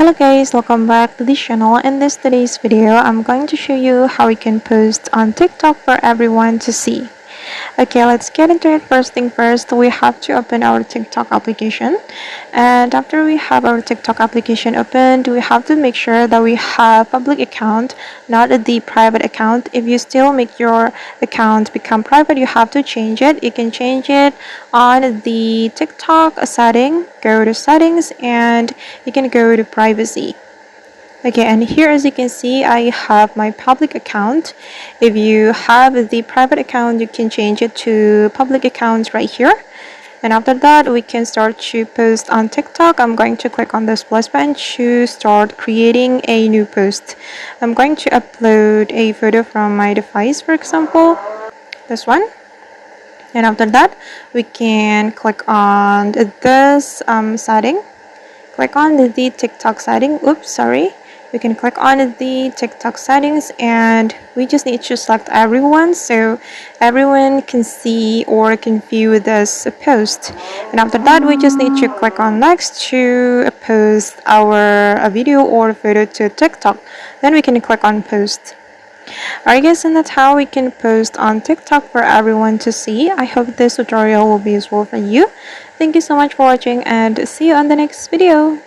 Hello guys, welcome back to the channel. In this today's video, I'm going to show you how we can post on TikTok for everyone to see. Okay, let's get into it. First thing first, we have to open our TikTok application. And after we have our TikTok application opened, we have to make sure that we have public account, not the private account. If you still make your account become private, you have to change it. You can change it on the TikTok setting. Go to settings and you can go to privacy. Okay, and here as you can see, I have my public account. If you have the private account, you can change it to public account right here. And after that, we can start to post on TikTok. I'm going to click on this plus button to start creating a new post. I'm going to upload a photo from my device, for example, this one. And after that, we can click on this setting. Click on the TikTok setting. Oops, sorry. We can click on the TikTok settings and we just need to select everyone so everyone can see or can view this post. And after that, we just need to click on next to post our video or photo to TikTok. Then we can click on post. Alright guys, and that's how we can post on TikTok for everyone to see. I hope this tutorial will be useful for you. Thank you so much for watching and see you on the next video.